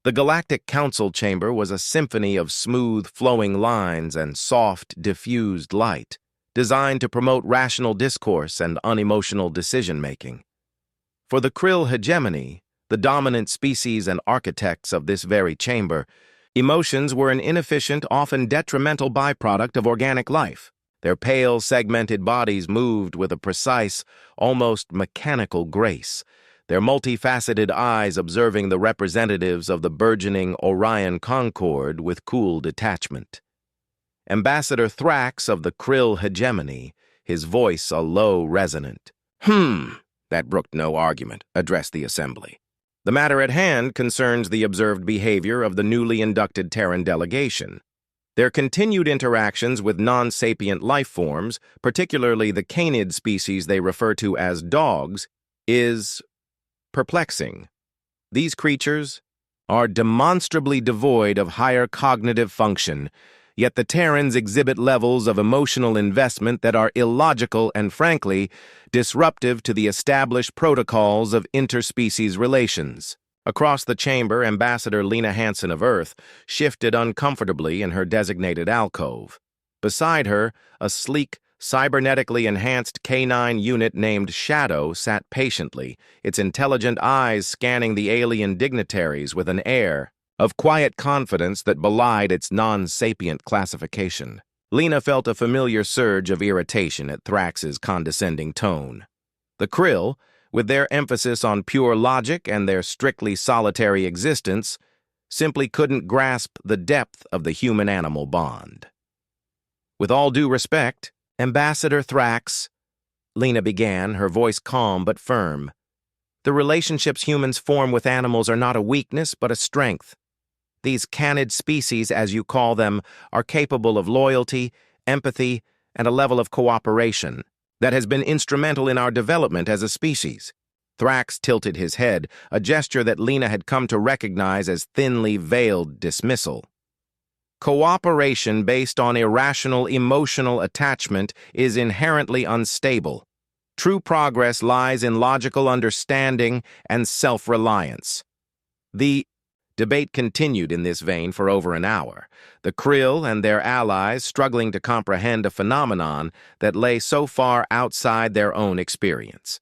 The Galactic Council Chamber was a symphony of smooth, flowing lines and soft, diffused light, designed to promote rational discourse and unemotional decision-making. For the krill hegemony, the dominant species and architects of this very chamber, emotions were an inefficient, often detrimental byproduct of organic life. Their pale, segmented bodies moved with a precise, almost mechanical grace, their multifaceted eyes observing the representatives of the burgeoning Orion Concord with cool detachment. Ambassador Thrax of the krill hegemony, his voice a low, resonant that brooked no argument, addressed the assembly. The matter at hand concerns the observed behavior of the newly inducted Terran delegation. Their continued interactions with non-sapient life forms, particularly the canid species they refer to as dogs, is perplexing. These creatures are demonstrably devoid of higher cognitive function, yet the Terrans exhibit levels of emotional investment that are illogical and, frankly, disruptive to the established protocols of interspecies relations. Across the chamber, Ambassador Lena Hansen of Earth shifted uncomfortably in her designated alcove. Beside her, a sleek, cybernetically enhanced canine unit named Shadow sat patiently, its intelligent eyes scanning the alien dignitaries with an air of quiet confidence that belied its non-sapient classification. Lena felt a familiar surge of irritation at Thrax's condescending tone. The krill, with their emphasis on pure logic and their strictly solitary existence, simply couldn't grasp the depth of the human-animal bond. With all due respect, Ambassador Thrax, Lena began, her voice calm but firm. The relationships humans form with animals are not a weakness but a strength. These canid species, as you call them, are capable of loyalty, empathy, and a level of cooperation that has been instrumental in our development as a species. Thrax tilted his head, a gesture that Lena had come to recognize as thinly veiled dismissal. Cooperation based on irrational emotional attachment is inherently unstable. True progress lies in logical understanding and self-reliance. The debate continued in this vein for over an hour, the krill and their allies struggling to comprehend a phenomenon that lay so far outside their own experience.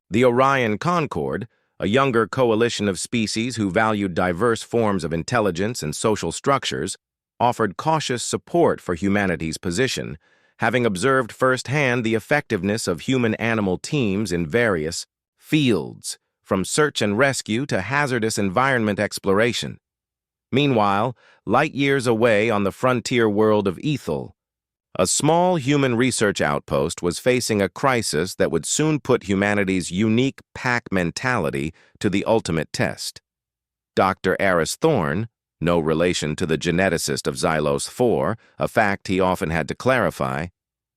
The Orion Concord, a younger coalition of species who valued diverse forms of intelligence and social structures, offered cautious support for humanity's position, having observed firsthand the effectiveness of human-animal teams in various fields, from search and rescue to hazardous environment exploration. Meanwhile, light years away on the frontier world of Aethel, a small human research outpost was facing a crisis that would soon put humanity's unique pack mentality to the ultimate test. Dr. Aris Thorne, no relation to the geneticist of Xylos 4, a fact he often had to clarify,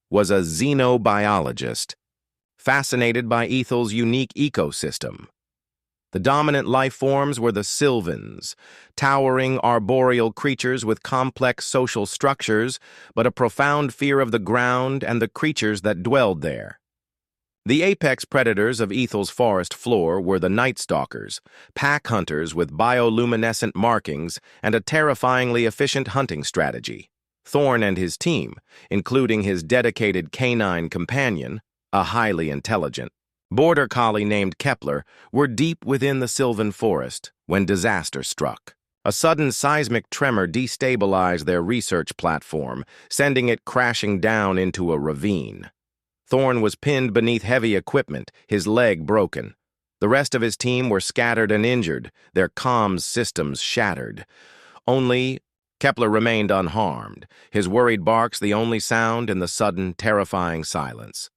was a xenobiologist, fascinated by Aethel's unique ecosystem. The dominant life forms were the sylvans, towering arboreal creatures with complex social structures, but a profound fear of the ground and the creatures that dwelled there. The apex predators of Aethel's forest floor were the night stalkers, pack hunters with bioluminescent markings and a terrifyingly efficient hunting strategy. Thorne and his team, including his dedicated canine companion, a highly intelligent border collie named Kepler, were deep within the sylvan forest when disaster struck. A sudden seismic tremor destabilized their research platform, sending it crashing down into a ravine. Thorne was pinned beneath heavy equipment, his leg broken. The rest of his team were scattered and injured, their comms systems shattered. Only Kepler remained unharmed, his worried barks the only sound in the sudden, terrifying silence.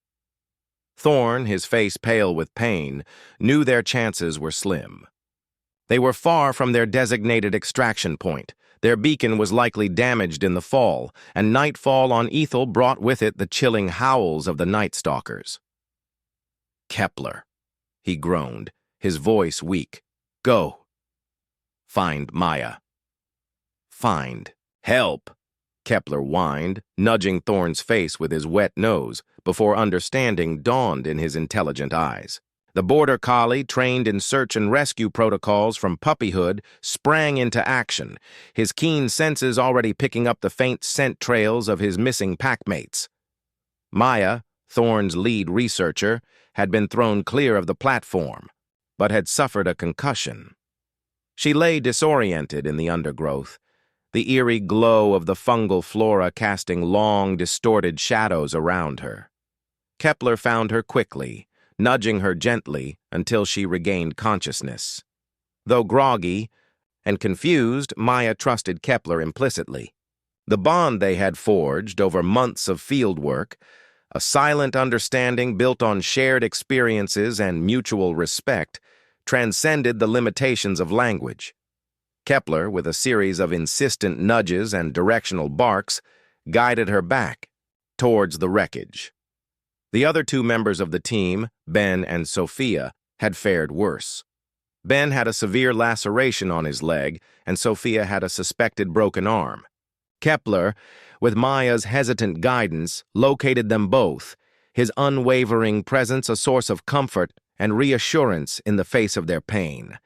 Thorne, his face pale with pain, knew their chances were slim. They were far from their designated extraction point. Their beacon was likely damaged in the fall, and nightfall on Aethel brought with it the chilling howls of the night stalkers. Kepler, he groaned, his voice weak. Go. Find Maya. Find. Help. Kepler whined, nudging Thorne's face with his wet nose, before understanding dawned in his intelligent eyes. The border collie, trained in search and rescue protocols from puppyhood, sprang into action, his keen senses already picking up the faint scent trails of his missing packmates. Maya, Thorne's lead researcher, had been thrown clear of the platform, but had suffered a concussion. She lay disoriented in the undergrowth, the eerie glow of the fungal flora casting long, distorted shadows around her. Kepler found her quickly, nudging her gently until she regained consciousness. Though groggy and confused, Maya trusted Kepler implicitly. The bond they had forged over months of fieldwork, a silent understanding built on shared experiences and mutual respect, transcended the limitations of language. Kepler, with a series of insistent nudges and directional barks, guided her back towards the wreckage. The other two members of the team, Ben and Sophia, had fared worse. Ben had a severe laceration on his leg, and Sophia had a suspected broken arm. Kepler, with Maya's hesitant guidance, located them both, his unwavering presence a source of comfort and reassurance in the face of their pain.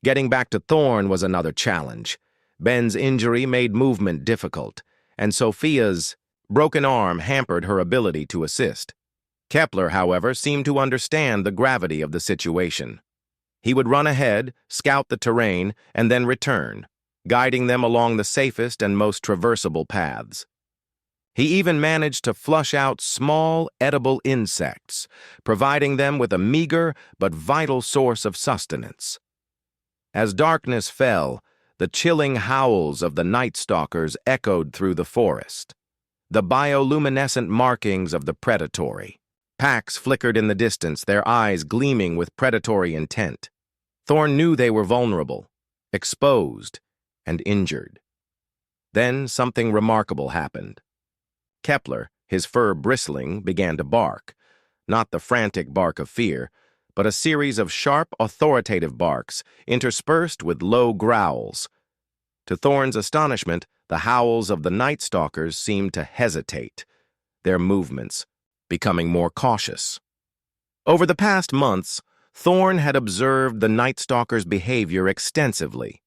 Getting back to Thorne was another challenge. Ben's injury made movement difficult, and Sophia's broken arm hampered her ability to assist. Kepler, however, seemed to understand the gravity of the situation. He would run ahead, scout the terrain, and then return, guiding them along the safest and most traversable paths. He even managed to flush out small, edible insects, providing them with a meager but vital source of sustenance. As darkness fell, the chilling howls of the night stalkers echoed through the forest. The bioluminescent markings of the predatory. Packs flickered in the distance, their eyes gleaming with predatory intent. Thorne knew they were vulnerable, exposed, and injured. Then something remarkable happened. Kepler, his fur bristling, began to bark, not the frantic bark of fear, but a series of sharp, authoritative barks, interspersed with low growls. To Thorne's astonishment, the howls of the night stalkers seemed to hesitate, their movements becoming more cautious. Over the past months, Thorne had observed the night stalkers' behavior extensively.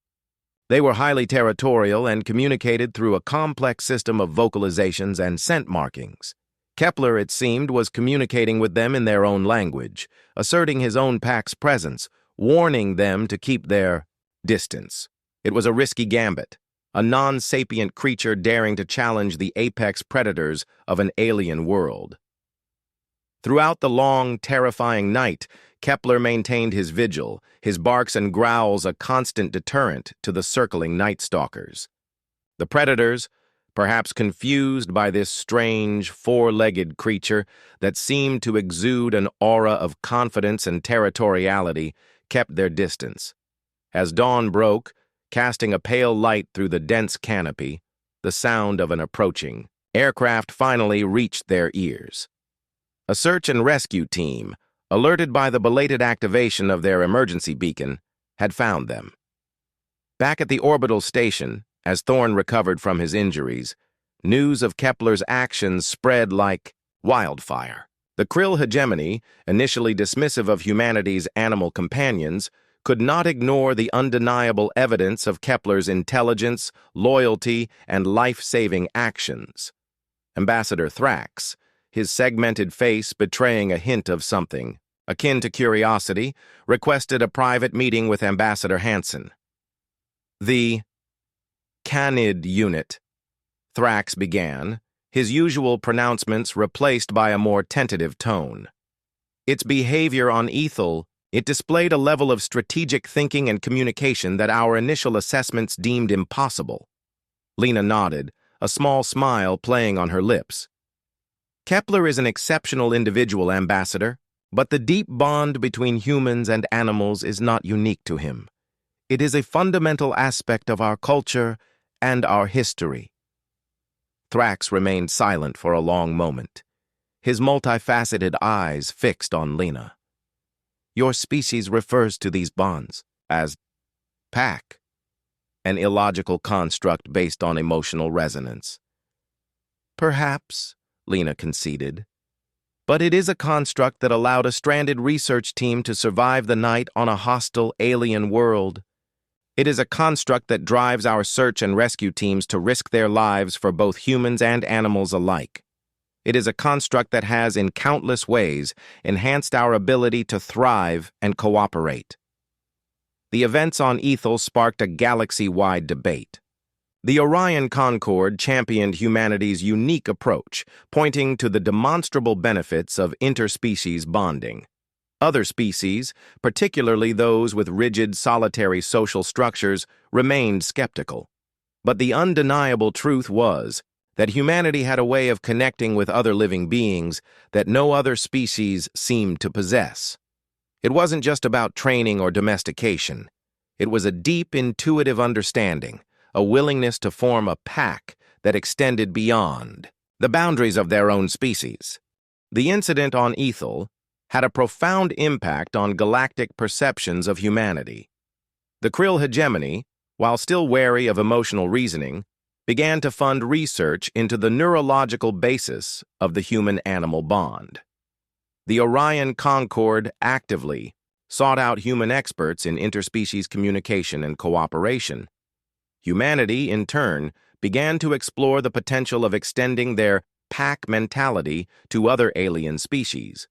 They were highly territorial and communicated through a complex system of vocalizations and scent markings. Kepler, it seemed, was communicating with them in their own language, asserting his own pack's presence, warning them to keep their distance. It was a risky gambit, a non-sapient creature daring to challenge the apex predators of an alien world. Throughout the long, terrifying night, Kepler maintained his vigil, his barks and growls a constant deterrent to the circling night stalkers. The predators, perhaps confused by this strange, four-legged creature that seemed to exude an aura of confidence and territoriality, kept their distance. As dawn broke, casting a pale light through the dense canopy, the sound of an approaching aircraft finally reached their ears. A search and rescue team, alerted by the belated activation of their emergency beacon, had found them. Back at the orbital station, as Thorne recovered from his injuries, news of Kepler's actions spread like wildfire. The Krill hegemony, initially dismissive of humanity's animal companions, could not ignore the undeniable evidence of Kepler's intelligence, loyalty, and life-saving actions. Ambassador Thrax, his segmented face betraying a hint of something akin to curiosity, requested a private meeting with Ambassador Hansen. The Canid unit, Thrax began, his usual pronouncements replaced by a more tentative tone. Its behavior on Aethel, it displayed a level of strategic thinking and communication that our initial assessments deemed impossible. Lena nodded, a small smile playing on her lips. Kepler is an exceptional individual, Ambassador, but the deep bond between humans and animals is not unique to him. It is a fundamental aspect of our culture and our history. Thrax remained silent for a long moment, his multifaceted eyes fixed on Lena. Your species refers to these bonds as pack, an illogical construct based on emotional resonance. Perhaps, Lena conceded, but it is a construct that allowed a stranded research team to survive the night on a hostile alien world. It is a construct that drives our search and rescue teams to risk their lives for both humans and animals alike. It is a construct that has, in countless ways, enhanced our ability to thrive and cooperate. The events on Aethel sparked a galaxy-wide debate. The Orion Concord championed humanity's unique approach, pointing to the demonstrable benefits of interspecies bonding. Other species, particularly those with rigid, solitary social structures, remained skeptical. But the undeniable truth was that humanity had a way of connecting with other living beings that no other species seemed to possess. It wasn't just about training or domestication. It was a deep, intuitive understanding, a willingness to form a pack that extended beyond the boundaries of their own species. The incident on Aethel had a profound impact on galactic perceptions of humanity. The Krill hegemony, while still wary of emotional reasoning, began to fund research into the neurological basis of the human-animal bond. The Orion Concord actively sought out human experts in interspecies communication and cooperation. Humanity, in turn, began to explore the potential of extending their pack mentality to other alien species.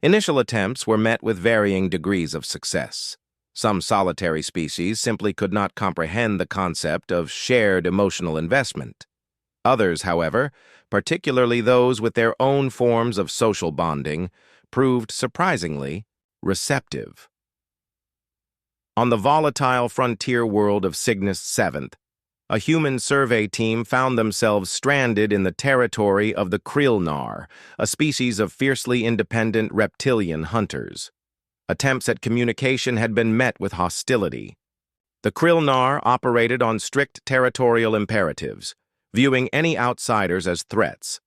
Initial attempts were met with varying degrees of success. Some solitary species simply could not comprehend the concept of shared emotional investment. Others, however, particularly those with their own forms of social bonding, proved surprisingly receptive. On the volatile frontier world of Cygnus 7th, a human survey team found themselves stranded in the territory of the Krillnar, a species of fiercely independent reptilian hunters. Attempts at communication had been met with hostility. The Krillnar operated on strict territorial imperatives, viewing any outsiders as threats.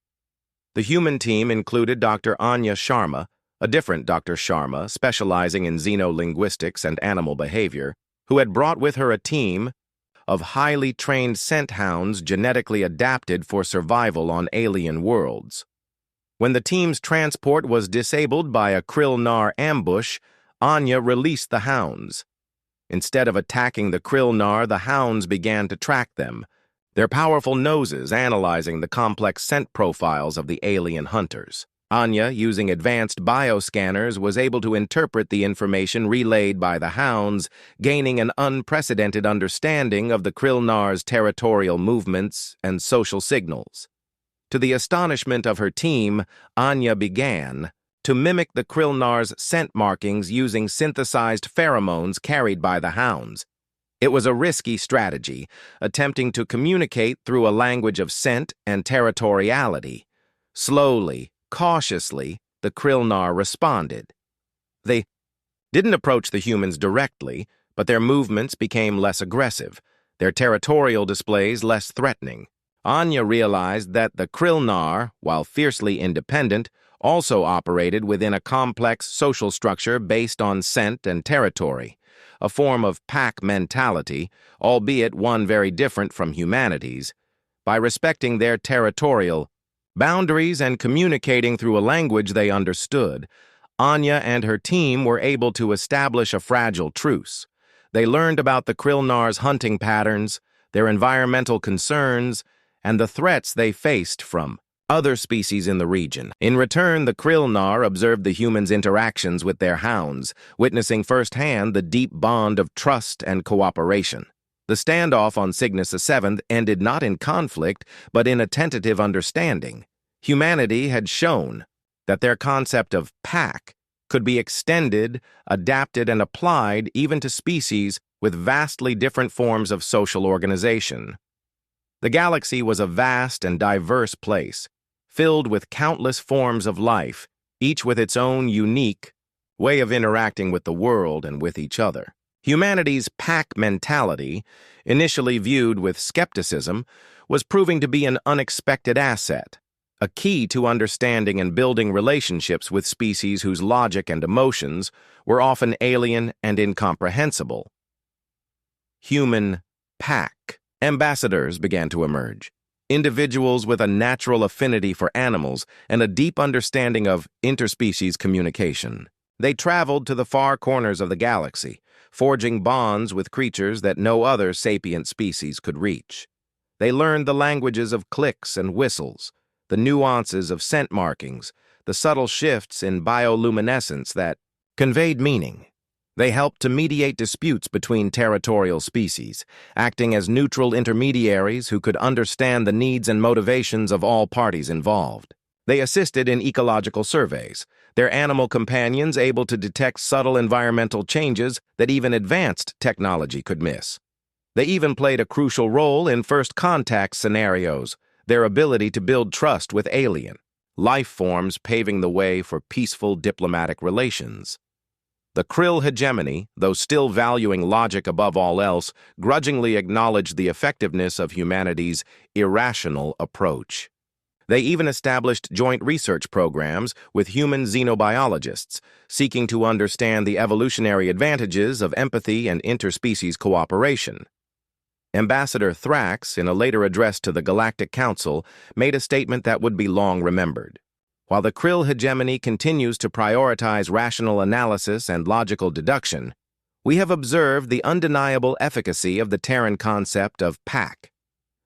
The human team included Dr. Anya Sharma, a different Dr. Sharma specializing in xenolinguistics and animal behavior, who had brought with her a team of highly trained scent hounds genetically adapted for survival on alien worlds. When the team's transport was disabled by a Krillnar ambush, Anya released the hounds. Instead of attacking the Krillnar, the hounds began to track them, their powerful noses analyzing the complex scent profiles of the alien hunters. Anya, using advanced bioscanners, was able to interpret the information relayed by the hounds, gaining an unprecedented understanding of the Krillnar's territorial movements and social signals. To the astonishment of her team, Anya began to mimic the Krillnar's scent markings using synthesized pheromones carried by the hounds. It was a risky strategy, attempting to communicate through a language of scent and territoriality. Slowly, cautiously, the Krillnar responded. They didn't approach the humans directly, but their movements became less aggressive, their territorial displays less threatening. Anya realized that the Krillnar, while fiercely independent, also operated within a complex social structure based on scent and territory, a form of pack mentality, albeit one very different from humanity's. By respecting their territorial boundaries and communicating through a language they understood, Anya and her team were able to establish a fragile truce. They learned about the Krillnar's hunting patterns, their environmental concerns, and the threats they faced from other species in the region. In return, the Krillnar observed the humans' interactions with their hounds, witnessing firsthand the deep bond of trust and cooperation. The standoff on Cygnus VII ended not in conflict, but in a tentative understanding. Humanity had shown that their concept of pack could be extended, adapted, and applied even to species with vastly different forms of social organization. The galaxy was a vast and diverse place, filled with countless forms of life, each with its own unique way of interacting with the world and with each other. Humanity's pack mentality, initially viewed with skepticism, was proving to be an unexpected asset, a key to understanding and building relationships with species whose logic and emotions were often alien and incomprehensible. Human pack ambassadors began to emerge. individuals with a natural affinity for animals and a deep understanding of interspecies communication. They traveled to the far corners of the galaxy, forging bonds with creatures that no other sapient species could reach. They learned the languages of clicks and whistles, the nuances of scent markings, the subtle shifts in bioluminescence that conveyed meaning. They helped to mediate disputes between territorial species, acting as neutral intermediaries who could understand the needs and motivations of all parties involved. They assisted in ecological surveys, their animal companions able to detect subtle environmental changes that even advanced technology could miss. They even played a crucial role in first contact scenarios, their ability to build trust with alien life forms paving the way for peaceful diplomatic relations. The Krill hegemony, though still valuing logic above all else, grudgingly acknowledged the effectiveness of humanity's irrational approach. They even established joint research programs with human xenobiologists, seeking to understand the evolutionary advantages of empathy and interspecies cooperation. Ambassador Thrax, in a later address to the Galactic Council, made a statement that would be long remembered. While the Krill hegemony continues to prioritize rational analysis and logical deduction, we have observed the undeniable efficacy of the Terran concept of pack.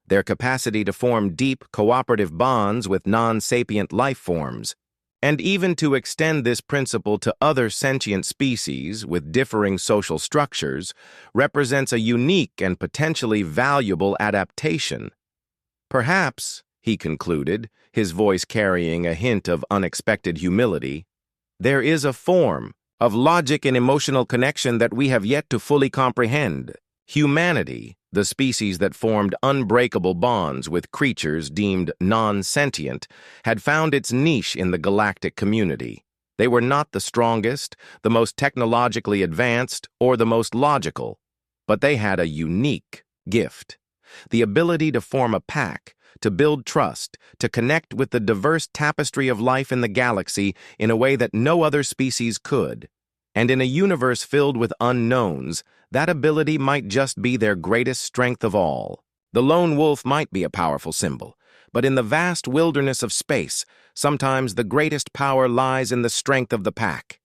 Their capacity to form deep, cooperative bonds with non-sapient life forms, and even to extend this principle to other sentient species with differing social structures, represents a unique and potentially valuable adaptation. Perhaps, he concluded, his voice carrying a hint of unexpected humility, there is a form of logic and emotional connection that we have yet to fully comprehend. Humanity, the species that formed unbreakable bonds with creatures deemed non-sentient, had found its niche in the galactic community. They were not the strongest, the most technologically advanced, or the most logical, but they had a unique gift: the ability to form a pack, to build trust, to connect with the diverse tapestry of life in the galaxy in a way that no other species could. And in a universe filled with unknowns, that ability might just be their greatest strength of all. The lone wolf might be a powerful symbol, but in the vast wilderness of space, sometimes the greatest power lies in the strength of the pack.